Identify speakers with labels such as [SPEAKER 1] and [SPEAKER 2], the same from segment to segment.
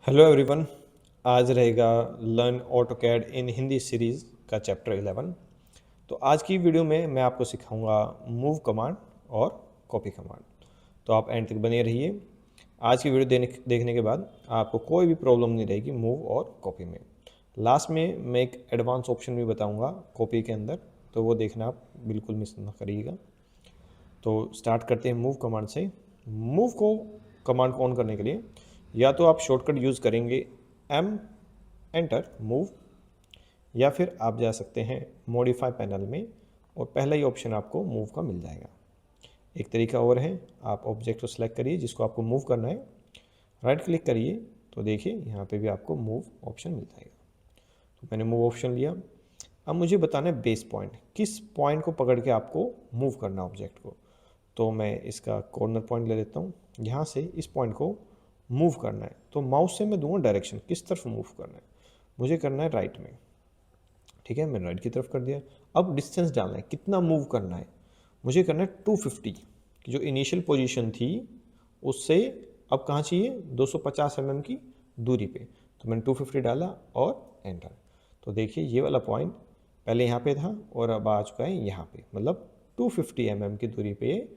[SPEAKER 1] Hello everyone. आज रहेगा learn AutoCAD इन Hindi series का चैप्टर 11। तो आज की वीडियो में मैं आपको सिखाऊंगा मूव कमांड और कॉपी कमांड। तो आप एंड तक बने रहिए। आज की वीडियो देखने के बाद आपको कोई भी प्रॉब्लम नहीं रहेगी मूव और कॉपी में। लास्ट में मैं एक एडवांस ऑप्शन भी बताऊंगा कॉपी के अंदर, तो वो देखना आप बिल्कुल मिस ना करिएगा। तो स्टार्ट करते हैं मूव कमांड से। मूव को कमांड को ऑन करने के लिए या तो आप शॉर्टकट यूज़ करेंगे एम एंटर मूव, या फिर आप जा सकते हैं मॉडिफाई पैनल में और पहला ही ऑप्शन आपको मूव का मिल जाएगा। एक तरीका और है, आप ऑब्जेक्ट को सिलेक्ट करिए जिसको आपको मूव करना है, राइट क्लिक करिए तो देखिए यहाँ पे भी आपको मूव ऑप्शन मिल जाएगा। तो मैंने मूव ऑप्शन लिया। अब मुझे बताना है बेस पॉइंट, किस पॉइंट को पकड़ के आपको मूव करना ऑब्जेक्ट को। तो मैं इसका कॉर्नर पॉइंट ले लेता हूँ, यहाँ से इस पॉइंट को मूव करना है। तो माउस से मैं दूंगा डायरेक्शन, किस तरफ मूव करना है, मुझे करना है राइट में। ठीक है, मैंने राइट की तरफ कर दिया। अब डिस्टेंस डालना है, कितना मूव करना है, मुझे करना है 250 की जो इनिशियल पोजीशन थी उससे अब कहाँ चाहिए 250 mm की दूरी पे। तो मैंने 250 डाला और एंटर। तो देखिए ये वाला पॉइंट पहले यहाँ पे था और अब आ चुका है यहाँ पे, मतलब 250 mm की दूरी पे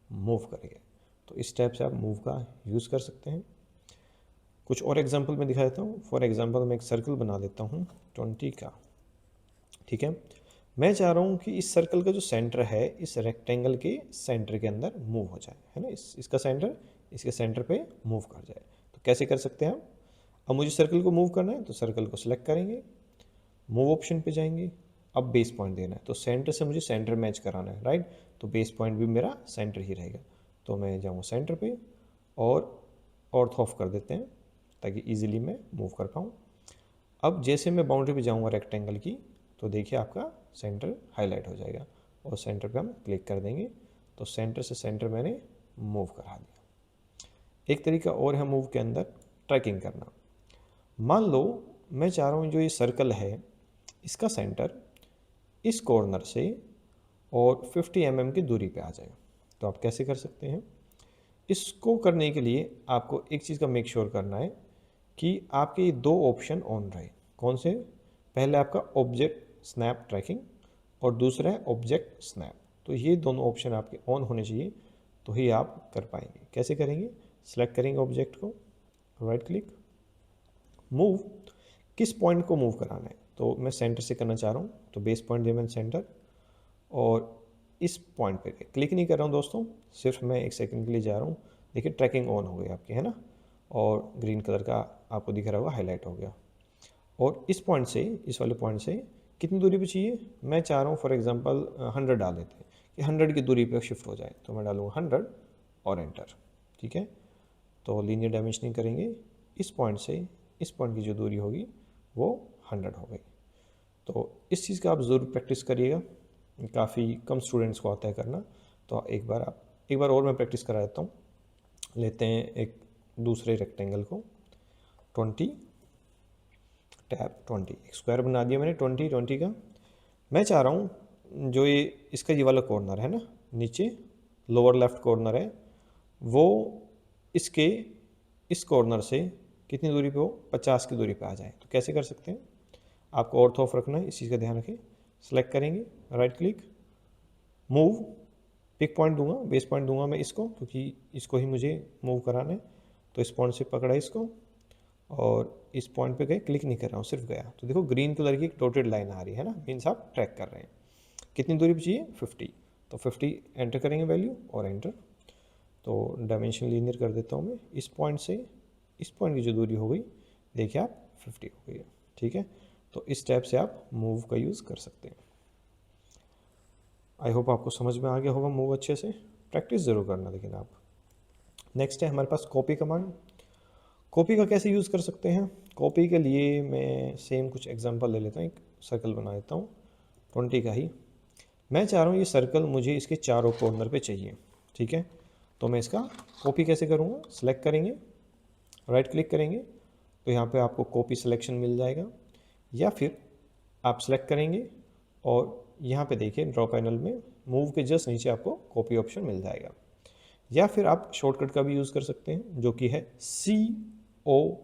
[SPEAKER 1] मूव करेगा। तो इस टाइप से आप मूव का यूज़ कर सकते हैं। कुछ और एग्जांपल में दिखा देता हूँ। फॉर एग्जांपल मैं एक सर्कल बना देता हूँ 20 का। ठीक है, मैं चाह रहा हूँ कि इस सर्कल का जो सेंटर है इस रेक्टेंगल के सेंटर के अंदर मूव हो जाए, है ना, इसका सेंटर इसके सेंटर पे मूव कर जाए। तो कैसे कर सकते हैं हम। अब मुझे सर्कल को मूव करना है तो सर्कल को सिलेक्ट करेंगे, मूव ऑप्शन पे जाएंगे। अब बेस पॉइंट देना है तो सेंटर से मुझे सेंटर मैच कराना है, राइट। तो बेस पॉइंट भी मेरा सेंटर ही रहेगा। तो मैं जाऊँगा सेंटर पे और ऑर्थ ऑफ कर देते हैं ताकि इजीली मैं मूव कर पाऊँ। अब जैसे मैं बाउंड्री पे जाऊँगा रेक्टेंगल की तो देखिए आपका सेंटर हाईलाइट हो जाएगा और सेंटर पे हम क्लिक कर देंगे तो सेंटर से सेंटर मैंने मूव करा दिया। एक तरीका और है मूव के अंदर ट्रैकिंग करना। मान लो मैं चाह रहा हूँ जो ये सर्कल है इसका सेंटर इस कॉर्नर से और 50 mm की दूरी पे आ जाए। तो आप कैसे कर सकते हैं। इसको करने के लिए आपको एक चीज़ का मेक श्योर करना है कि आपके ये दो ऑप्शन ऑन रहे। कौन से। पहले आपका ऑब्जेक्ट स्नैप ट्रैकिंग और दूसरा है ऑब्जेक्ट स्नैप। तो ये दोनों ऑप्शन आपके ऑन होने चाहिए तो ही आप कर पाएंगे। कैसे करेंगे, सेलेक्ट करेंगे ऑब्जेक्ट को, राइट क्लिक, मूव, किस पॉइंट को मूव कराना है। तो मैं सेंटर से करना चाह रहा हूँ तो बेस पॉइंट दिया मैंने सेंटर और इस पॉइंट पे क्लिक नहीं कर रहा हूँ दोस्तों, सिर्फ मैं एक सेकंड के लिए जा रहा हूँ। देखिए ट्रैकिंग ऑन हो गई आपकी, है ना, और ग्रीन कलर का आपको दिख रहा होगा हाईलाइट हो गया। और इस पॉइंट से इस वाले पॉइंट से कितनी दूरी पे चाहिए, मैं चाह रहा हूँ फॉर एग्जांपल 100 डाल देते हैं कि 100 की दूरी पे शिफ्ट हो जाए। तो मैं डालूँगा 100 और एंटर। ठीक है, तो लीनियर डायमेंशनिंग करेंगे, इस पॉइंट से इस पॉइंट की जो दूरी होगी वो 100 हो गई। तो इस चीज़ का आप ज़रूर प्रैक्टिस करिएगा, काफ़ी कम स्टूडेंट्स को आता है करना। तो एक बार और मैं प्रैक्टिस करा देता हूँ। लेते हैं एक दूसरे रेक्टेंगल को 20 टैप 20, एक स्क्वायर बना दिया मैंने 20 का। मैं चाह रहा हूँ जो ये इसका ये वाला कॉर्नर है ना, नीचे लोअर लेफ्ट कॉर्नर है, वो इसके इस कॉर्नर से कितनी दूरी पे हो, 50 की दूरी पे आ जाए। तो कैसे कर सकते हैं, आपको ऑर्थ ऑफ रखना है, इस चीज़ का ध्यान रखें। सेलेक्ट करेंगे, right click, move, pick point दूंगा, बेस पॉइंट दूंगा मैं इसको क्योंकि इसको ही मुझे मूव कराना है। तो इस पॉइंट से पकड़ा इसको और इस पॉइंट पे गए, क्लिक नहीं कर रहा हूँ, सिर्फ गया। तो देखो ग्रीन कलर की एक डॉटेड लाइन आ रही है ना, मीन्स आप ट्रैक कर रहे हैं। कितनी दूरी पे चाहिए 50, तो 50 एंटर करेंगे वैल्यू और एंटर। तो डायमेंशन लीनियर कर देता हूँ मैं, इस पॉइंट से इस पॉइंट की जो दूरी हो गई देखिए आप 50 हो गई है। ठीक है, तो इस टाइप से आप मूव का यूज़ कर सकते हैं। आई होप आपको समझ में आ गया होगा मूव अच्छे से, प्रैक्टिस ज़रूर करना लेकिन आप। नेक्स्ट है हमारे पास कॉपी कमांड। कॉपी का कैसे यूज़ कर सकते हैं। कॉपी के लिए मैं सेम कुछ एग्जांपल ले लेता हूँ, एक सर्कल बना देता हूँ 20 का ही। मैं चाह रहा हूँ ये सर्कल मुझे इसके चारों कॉर्नर पे चाहिए। ठीक है, तो मैं इसका कॉपी कैसे करूँगा, सेलेक्ट करेंगे, राइट क्लिक करेंगे तो यहाँ पे आपको कॉपी सिलेक्शन मिल जाएगा, या फिर आप सेलेक्ट करेंगे और यहाँ पे देखिए ड्रॉ पैनल में मूव के जस्ट नीचे आपको कॉपी ऑप्शन मिल जाएगा। या फिर आप शॉर्टकट का भी यूज़ कर सकते हैं जो कि है COPY,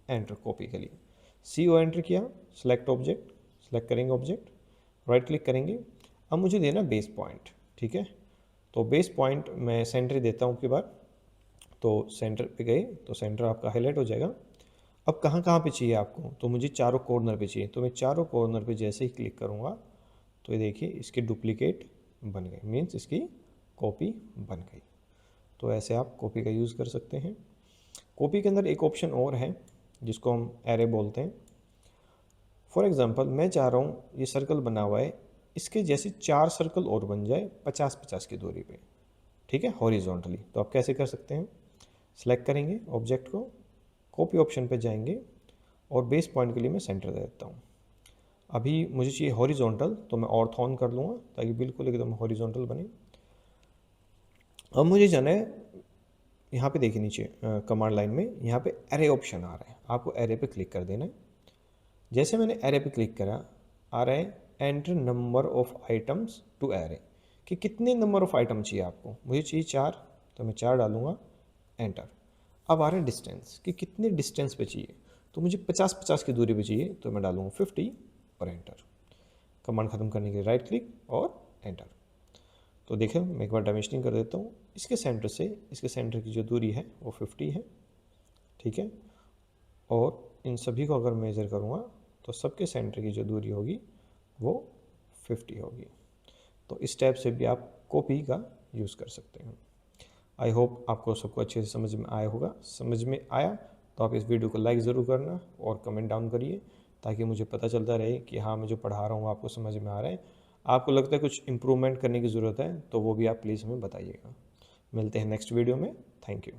[SPEAKER 1] एंटर कॉपी के लिए। CO एंटर किया, सेलेक्ट ऑब्जेक्ट, सेलेक्ट करेंगे ऑब्जेक्ट, राइट क्लिक करेंगे। अब मुझे देना बेस पॉइंट, ठीक है। तो बेस पॉइंट मैं सेंटर देता हूँ की बार, तो सेंटर पे गए तो सेंटर आपका हाईलाइट हो जाएगा। अब कहाँ कहाँ पे चाहिए आपको, तो मुझे चारों कॉर्नर पे चाहिए, तो मैं चारों कॉर्नर पे जैसे ही क्लिक करूँगा तो ये देखिए इसके डुप्लीकेट बन गए, मीन्स इसकी कॉपी बन गई। तो ऐसे आप कॉपी का यूज़ कर सकते हैं। कॉपी के अंदर एक ऑप्शन और है जिसको हम एरे बोलते हैं। फॉर एग्जांपल मैं चाह रहा हूँ ये सर्कल बना हुआ है, इसके जैसे 4 सर्कल और बन जाए 50-50 की दूरी पे, ठीक है, हॉरिजॉन्टली। तो आप कैसे कर सकते हैं, सेलेक्ट करेंगे ऑब्जेक्ट को, कॉपी ऑप्शन पे जाएंगे और बेस पॉइंट के लिए मैं सेंटर दे देता हूँ। अभी मुझे चाहिए हॉरिजॉन्टल, तो मैं ऑर्थोन कर लूँगा ताकि बिल्कुल एकदम हॉरिजॉन्टल बने। अब मुझे जाना है यहाँ पे, देखिए नीचे कमांड लाइन में यहाँ पे एरे ऑप्शन आ रहा है, आपको एरे पे क्लिक कर देना है। जैसे मैंने एरे पे क्लिक करा, आ रहा है enter number of items to array, कि कितने नंबर ऑफ आइटम चाहिए आपको। मुझे चाहिए 4, तो मैं 4 डालूंगा, एंटर। अब आ रहा है डिस्टेंस, कि कितने डिस्टेंस पे चाहिए, तो मुझे 50-50 की दूरी पे चाहिए, तो मैं डालूंगा 50 और एंटर। कमांड ख़त्म करने के लिए राइट क्लिक और एंटर। तो देखो मैं एक बार डायमेंशनिंग कर देता हूँ, इसके सेंटर से इसके सेंटर की जो दूरी है वो 50 है, ठीक है। और इन सभी को अगर मेज़र करूँगा तो सबके सेंटर की जो दूरी होगी वो 50 होगी। तो इस टाइप से भी आप कॉपी का यूज़ कर सकते हैं। आई होप आपको सबको अच्छे से समझ में आया होगा। समझ में आया तो आप इस वीडियो को लाइक ज़रूर करना और कमेंट डाउन करिए, ताकि मुझे पता चलता रहे कि हाँ मैं जो पढ़ा रहा हूँ आपको समझ में आ रहा है। आपको लगता है कुछ इम्प्रूवमेंट करने की ज़रूरत है तो वो भी आप प्लीज़ हमें बताइएगा। मिलते हैं नेक्स्ट वीडियो में। Thank you.